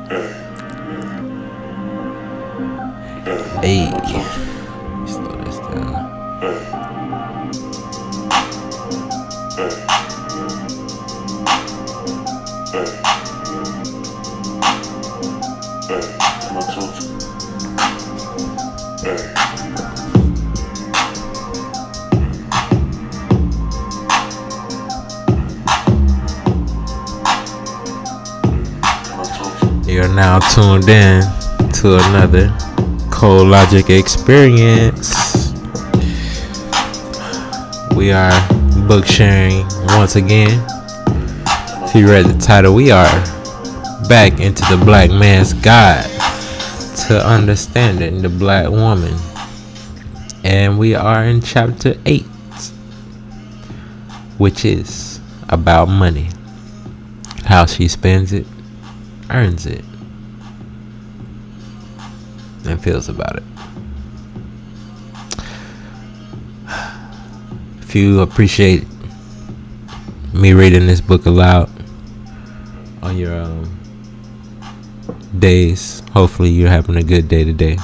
Hey, slow this down. You're now tuned in to another ColeLogic experience. We are book sharing once again. If you read the title, we are back into the Black Man's Guide to Understanding the Blackwoman. And we are in chapter 8, which is about money. How she spends it, earns it, and feels about it. If you appreciate me reading this book aloud on your days, hopefully you're having a good day today,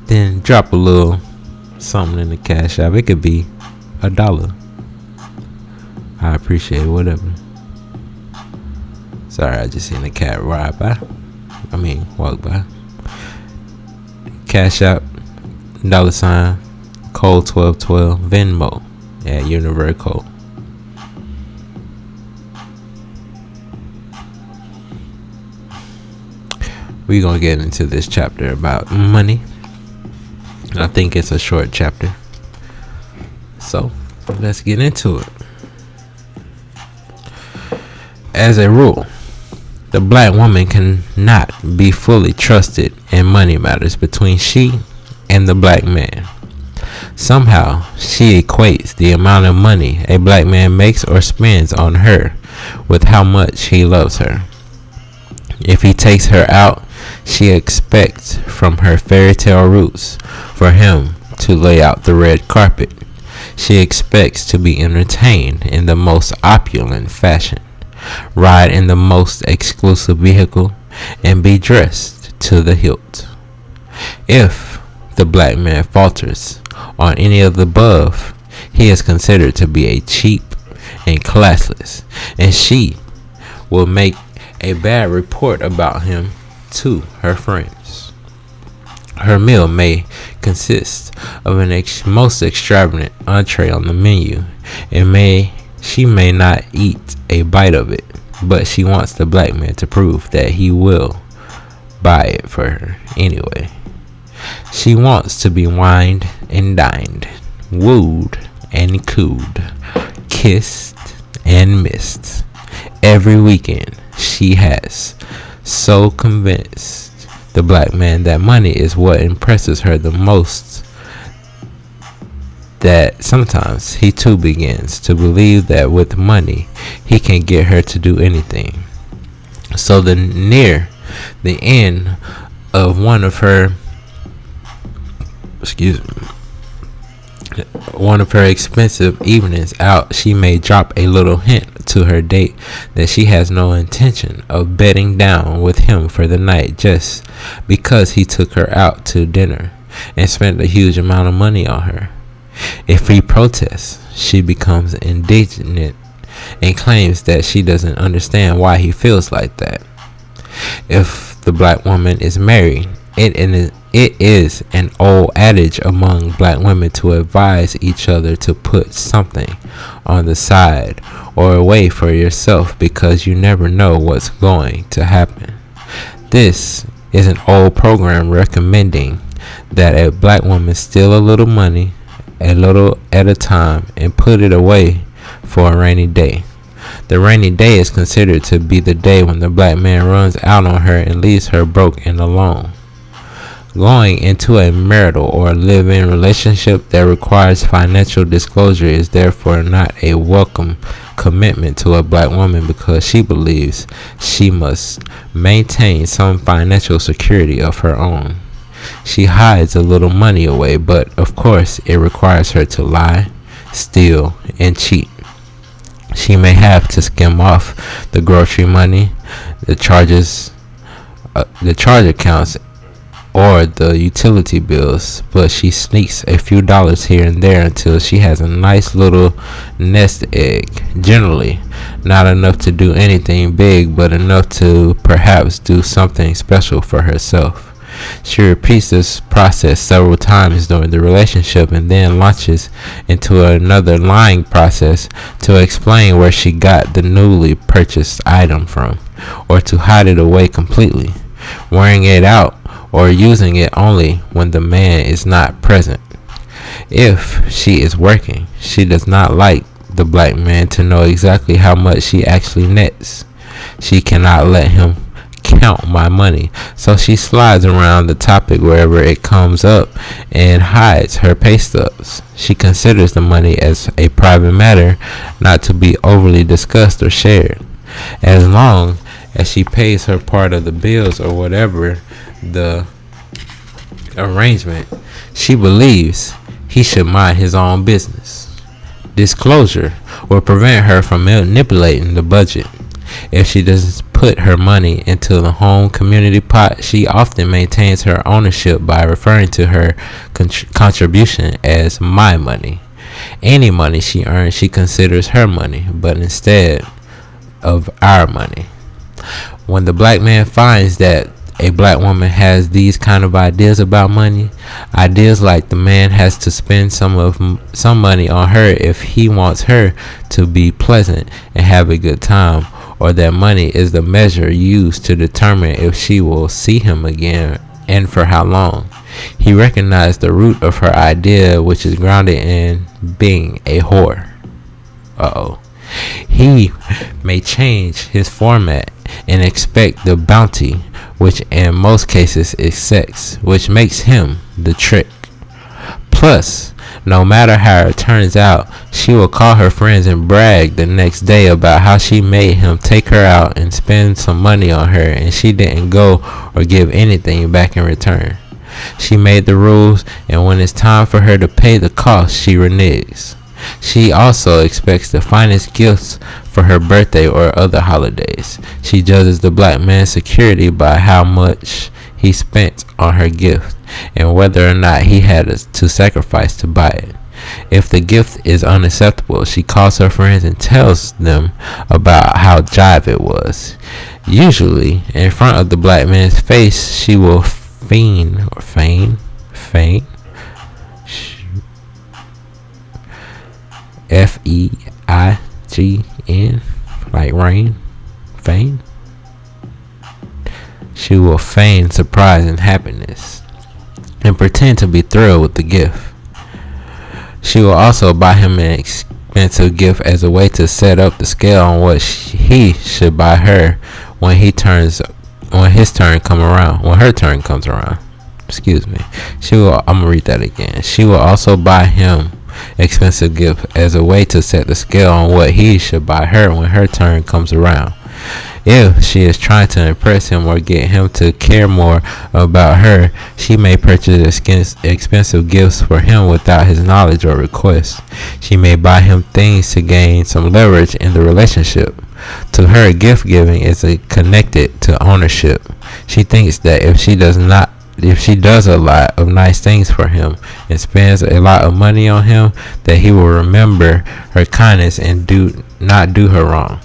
then drop a little something in the cash app. It could be $1. I appreciate it, whatever. Sorry, I just seen a cat walk by. Cash App, $, Cole1212, Venmo at Universe. We're gonna get into this chapter about money. I think it's a short chapter, so let's get into it. As a rule, the black woman cannot be fully trusted in money matters between she and the black man. Somehow, she equates the amount of money a black man makes or spends on her with how much he loves her. If he takes her out, she expects from her fairy tale roots for him to lay out the red carpet. She expects to be entertained in the most opulent fashion, ride in the most exclusive vehicle, and be dressed to the hilt. If the black man falters on any of the above, he is considered to be a cheap and classless, and she will make a bad report about him to her friends. Her meal may consist of an most extravagant entree on the menu, and she may not eat a bite of it, but she wants the black man to prove that he will buy it for her anyway. She wants to be wined and dined, wooed and cooed, kissed and missed. Every weekend she has so convinced the black man that money is what impresses her the most that sometimes he too begins to believe that with money he can get her to do anything. So near the end of one of her expensive evenings out, she may drop a little hint to her date that she has no intention of bedding down with him for the night just because he took her out to dinner and spent a huge amount of money on her. If he protests, she becomes indignant and claims that she doesn't understand why he feels like that. If the black woman is married, it is an old adage among black women to advise each other to put something on the side or away for yourself because you never know what's going to happen. This is an old program recommending that a black woman steal a little money a little at a time and put it away for a rainy day. The rainy day is considered to be the day when the black man runs out on her and leaves her broke and alone. Going into a marital or live-in relationship that requires financial disclosure is therefore not a welcome commitment to a black woman because she believes she must maintain some financial security of her own. She hides a little money away, but of course it requires her to lie, steal, and cheat. She may have to skim off the grocery money, the charge accounts, or the utility bills, but she sneaks a few dollars here and there until she has a nice little nest egg. Generally, not enough to do anything big, but enough to perhaps do something special for herself. She repeats this process several times during the relationship and then launches into another lying process to explain where she got the newly purchased item from, or to hide it away completely, wearing it out or using it only when the man is not present. If she is working, she does not like the black man to know exactly how much she actually nets. She cannot let him count my money, so she slides around the topic wherever it comes up and hides her pay stubs. She considers the money as a private matter, not to be overly discussed or shared. As long as she pays her part of the bills or whatever the arrangement, she believes he should mind his own business. Disclosure will prevent her from manipulating the budget. If she doesn't put her money into the home community pot, she often maintains her ownership by referring to her contribution as my money. Any money she earns, she considers her money, but instead of our money. When the black man finds that a black woman has these kind of ideas about money, ideas like the man has to spend some money on her if he wants her to be pleasant and have a good time, or that money is the measure used to determine if she will see him again and for how long. He recognized the root of her idea, which is grounded in being a whore. He may change his format and expect the bounty, which in most cases is sex, which makes him the trick. Plus, no matter how it turns out, she will call her friends and brag the next day about how she made him take her out and spend some money on her, and she didn't go or give anything back in return. She made the rules, and when it's time for her to pay the cost, she reneges. She also expects the finest gifts for her birthday or other holidays. She judges the black man's security by how much he spent on her gift and whether or not he had to sacrifice to buy it. If the gift is unacceptable, she calls her friends and tells them about how jive it was. Usually, in front of the black man's face, she will feign, F-E-I-G-N, like rain, feign. She will feign surprise and happiness and pretend to be thrilled with the gift. She will also buy him an expensive gift as a way to set up the scale on what he should buy her when her turn comes around. Excuse me. I'm gonna read that again. She will also buy him expensive gift as a way to set the scale on what he should buy her when her turn comes around. If she is trying to impress him or get him to care more about her, she may purchase expensive gifts for him without his knowledge or request. She may buy him things to gain some leverage in the relationship. To her, gift giving is connected to ownership. She thinks that if she does a lot of nice things for him and spends a lot of money on him, that he will remember her kindness and not do her wrong.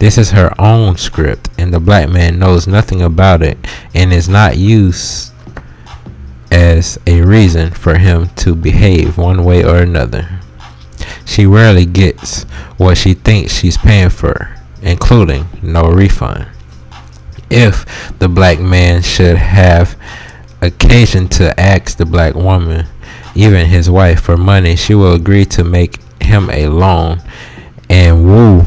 This is her own script, and the black man knows nothing about it and is not used as a reason for him to behave one way or another. She rarely gets what she thinks she's paying for, including no refund. If the black man should have occasion to ask the black woman, even his wife, for money, she will agree to make him a loan, and woe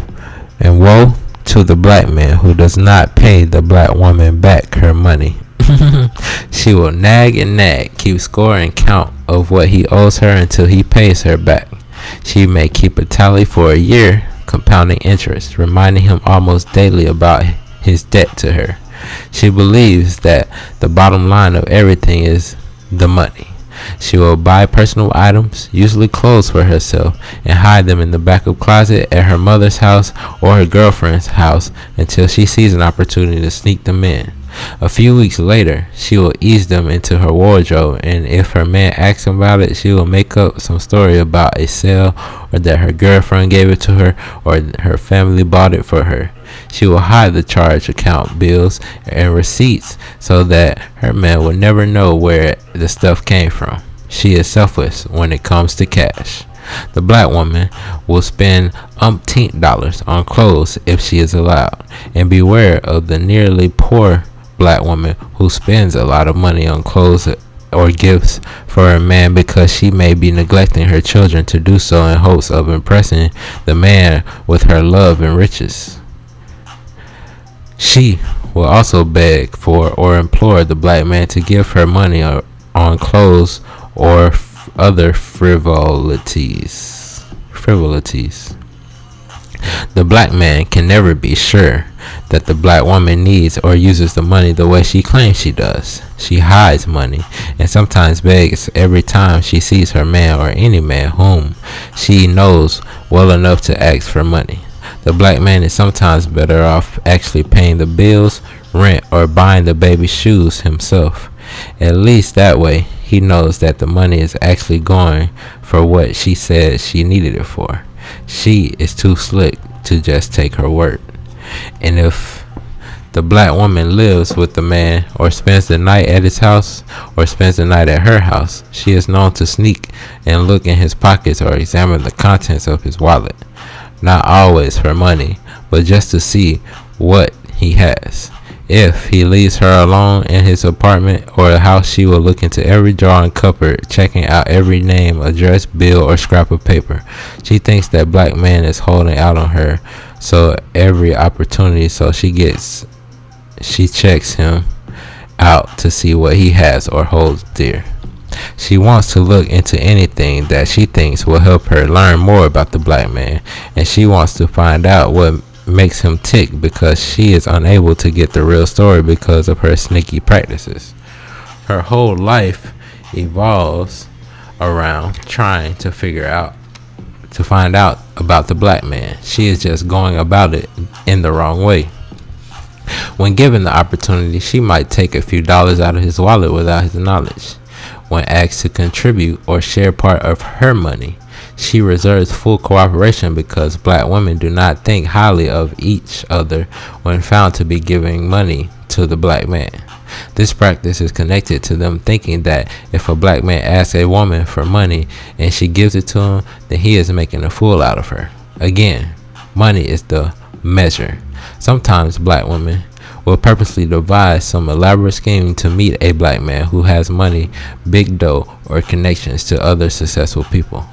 to the black man who does not pay the black woman back her money. She will nag and nag, keep score and count of what he owes her until he pays her back. She may keep a tally for a year, compounding interest, reminding him almost daily about his debt to her. She believes that the bottom line of everything is the money. She will buy personal items, usually clothes for herself, and hide them in the backup closet at her mother's house or her girlfriend's house until she sees an opportunity to sneak them in. A few weeks later, she will ease them into her wardrobe, and if her man asks about it, she will make up some story about a sale, or that her girlfriend gave it to her, or her family bought it for her. She will hide the charge account bills and receipts so that her man will never know where the stuff came from. She is selfless when it comes to cash. The black woman will spend umpteen dollars on clothes if she is allowed, and beware of the nearly poor black woman who spends a lot of money on clothes or gifts for her man because she may be neglecting her children to do so in hopes of impressing the man with her love and riches. She will also beg for or implore the black man to give her money on clothes or other frivolities. The black man can never be sure that the black woman needs or uses the money the way she claims she does. She hides money and sometimes begs every time she sees her man or any man whom she knows well enough to ask for money. The black man is sometimes better off actually paying the bills, rent, or buying the baby's shoes himself. At least that way he knows that the money is actually going for what she said she needed it for. She is too slick to just take her word. And if the black woman lives with the man or spends the night at his house or spends the night at her house, she is known to sneak and look in his pockets or examine the contents of his wallet. Not always for money, but just to see what he has. If he leaves her alone in his apartment or house, she will look into every drawer and cupboard, checking out every name, address, bill, or scrap of paper. She thinks that black man is holding out on her, so every opportunity she checks him out to see what he has or holds dear. She wants to look into anything that she thinks will help her learn more about the black man, and she wants to find out what makes him tick because she is unable to get the real story because of her sneaky practices. Her whole life evolves around trying to find out about the black man. She is just going about it in the wrong way. When given the opportunity, she might take a few dollars out of his wallet without his knowledge. When asked to contribute or share part of her money, she reserves full cooperation because black women do not think highly of each other when found to be giving money to the black man. This practice is connected to them thinking that if a black man asks a woman for money and she gives it to him, then he is making a fool out of her. Again, money is the measure. Sometimes black women will purposely devise some elaborate scheme to meet a black man who has money, big dough, or connections to other successful people.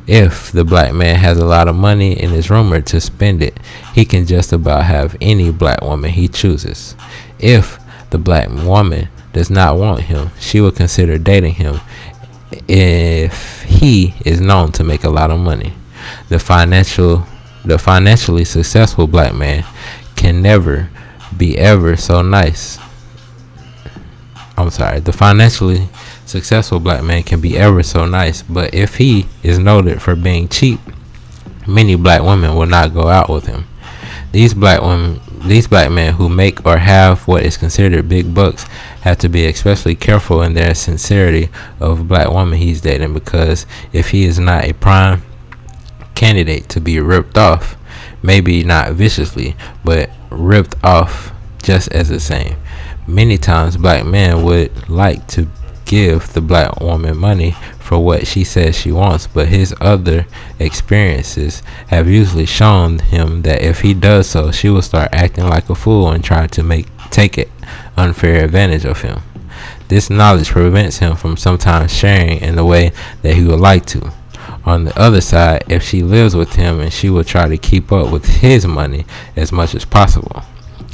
If the black man has a lot of money and is rumored to spend it, he can just about have any black woman he chooses. If the black woman does not want him, she will consider dating him if he is known to make a lot of money. The financially successful black man can never be ever so nice. The financially successful black man can be ever so nice, but if he is noted for being cheap, many black women will not go out with him. These black men who make or have what is considered big bucks have to be especially careful in their sincerity of black woman he's dating, because if he is not a prime candidate to be ripped off, maybe not viciously, but ripped off just as the same. Many times black men would like to give the black woman money for what she says she wants, but his other experiences have usually shown him that if he does so, she will start acting like a fool and try to take it unfair advantage of him. This knowledge prevents him from sometimes sharing in the way that he would like to. On the other side, if she lives with him, and she will try to keep up with his money as much as possible.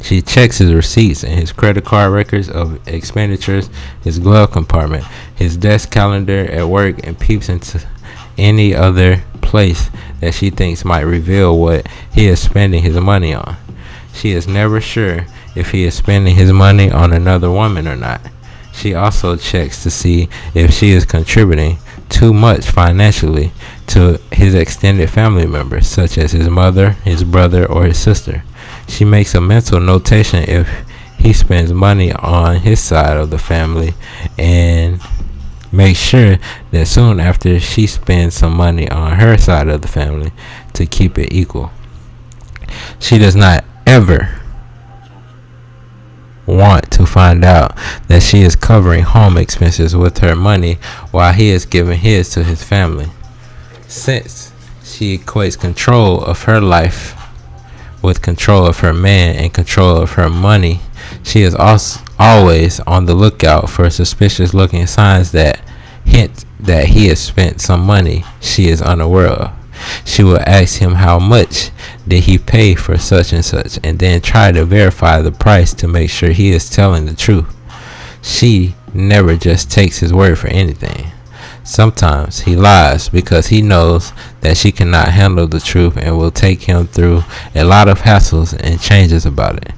She checks his receipts and his credit card records of expenditures, his glove compartment, his desk calendar at work, and peeps into any other place that she thinks might reveal what he is spending his money on. She is never sure if he is spending his money on another woman or not. She also checks to see if she is contributing too much financially to his extended family members, such as his mother, his brother, or his sister. She makes a mental notation if he spends money on his side of the family, and makes sure that soon after she spends some money on her side of the family to keep it equal. She does not ever want to find out that she is covering home expenses with her money while he is giving his to his family. Since she equates control of her life with control of her man and control of her money, she is also always on the lookout for suspicious looking signs that hint that he has spent some money she is unaware of. She will ask him how much did he pay for such and such, and then try to verify the price to make sure he is telling the truth. She never just takes his word for anything. Sometimes he lies because he knows that she cannot handle the truth and will take him through a lot of hassles and changes about it.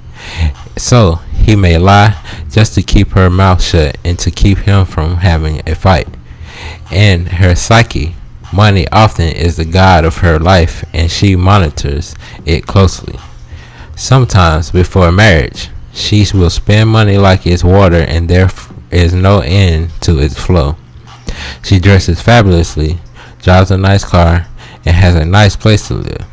So he may lie just to keep her mouth shut and to keep him from having a fight. In her psyche, money often is the god of her life, and she monitors it closely. Sometimes before marriage, she will spend money like it's water, and there is no end to its flow. She dresses fabulously, drives a nice car, and has a nice place to live.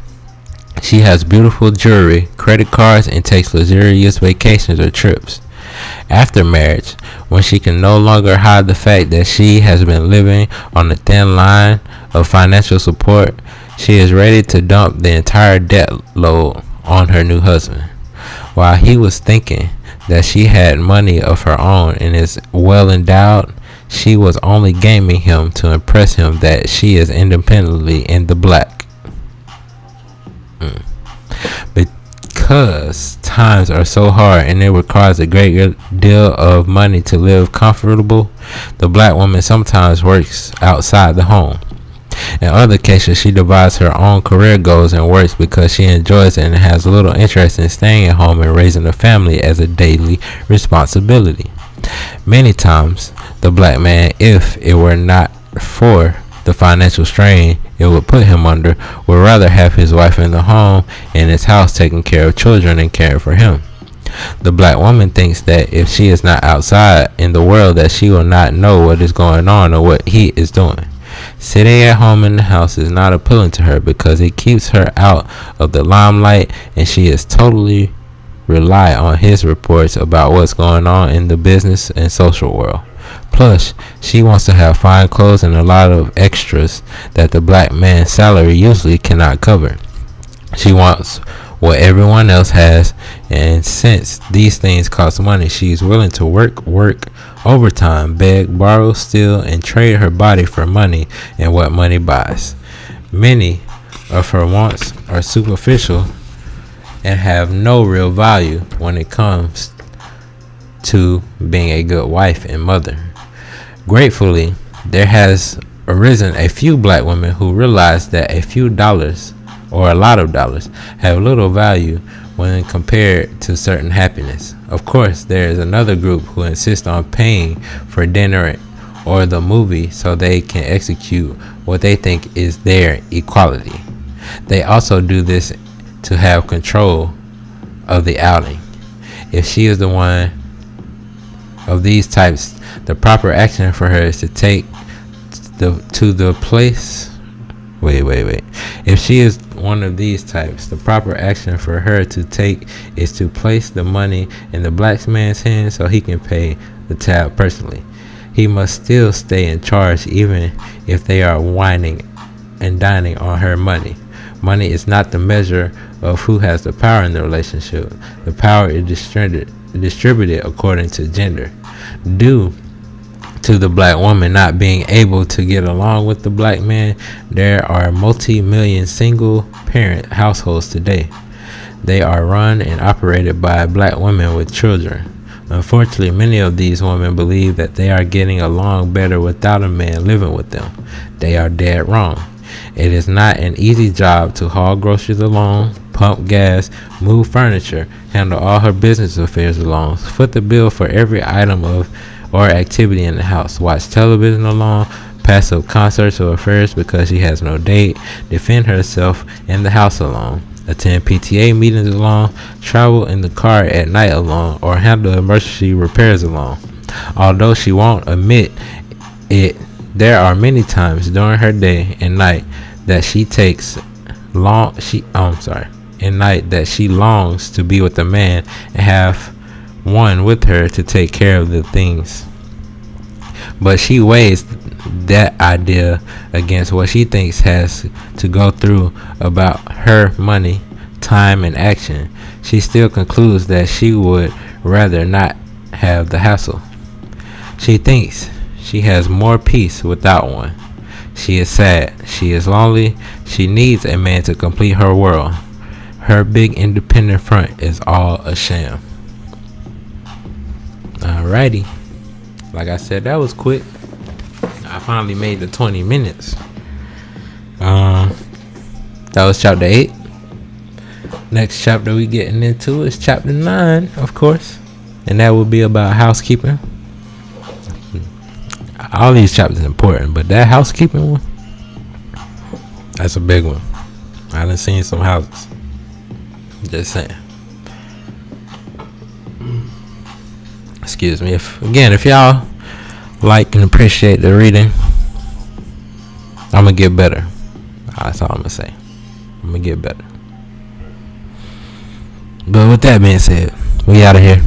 She has beautiful jewelry, credit cards, and takes luxurious vacations or trips. After marriage, when she can no longer hide the fact that she has been living on the thin line of financial support, she is ready to dump the entire debt load on her new husband. While he was thinking that she had money of her own and is well endowed, she was only gaming him to impress him that she is independently in the black. Because times are so hard and it requires a great deal of money to live comfortable, the black woman sometimes works outside the home. In other cases, she divides her own career goals and works because she enjoys it and has little interest in staying at home and raising a family as a daily responsibility. Many times, the black man, if it were not for the financial strain it would put him under, would rather have his wife in the home and his house taking care of children and caring for him. The black woman thinks that if she is not outside in the world, that she will not know what is going on or what he is doing. Sitting at home in the house is not appealing to her because it keeps her out of the limelight, and she is totally rely on his reports about what's going on in the business and social world. Plus, she wants to have fine clothes and a lot of extras that the black man's salary usually cannot cover. She wants what everyone else has, and since these things cost money, she is willing to work overtime, beg, borrow, steal, and trade her body for money and what money buys. Many of her wants are superficial and have no real value when it comes to being a good wife and mother. Gratefully, there has arisen a few black women who realize that a few dollars or a lot of dollars have little value when compared to certain happiness. Of course, there is another group who insist on paying for dinner or the movie so they can execute what they think is their equality. They also do this to have control of the outing. If she is the one of these types, the proper action for her is to take to the place. If she is one of these types, the proper action for her to take is to place the money in the black man's hands so he can pay the tab personally. He must still stay in charge even if they are whining and dining on her money. Money is not the measure of who has the power in the relationship. The power is distributed according to gender. Due to the black woman not being able to get along with the black man, there are multi-million single parent households today. They are run and operated by black women with children. Unfortunately, many of these women believe that they are getting along better without a man living with them. They are dead wrong. It is not an easy job to haul groceries alone, pump gas, move furniture, handle all her business affairs alone, foot the bill for every item of or activity in the house, watch television alone, passive concerts or affairs because she has no date, defend herself in the house alone, attend PTA meetings alone, travel in the car at night alone, or handle emergency repairs alone. Although she won't admit it, there are many times during her day and night that she longs to be with a man and have one with her to take care of the things. But she weighs that idea against what she thinks has to go through about her money, time, and action. She still concludes that she would rather not have the hassle. She thinks she has more peace without one. She is sad. She is lonely. She needs a man to complete her world. Her big independent front is all a sham. Alrighty. Like I said, that was quick. I finally made the 20 minutes. That was chapter 8. Next chapter we getting into is chapter 9, of course. And that will be about housekeeping. All these chapters are important, but that housekeeping one, that's a big one. I done seen some houses. Just saying. Excuse me. If y'all like and appreciate the reading, I'm gonna get better. That's all I'm gonna say. I'm gonna get better. But with that being said, we out of here.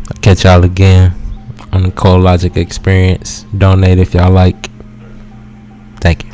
I'll catch y'all again on the ColeLogic experience. Donate if y'all like. Thank you.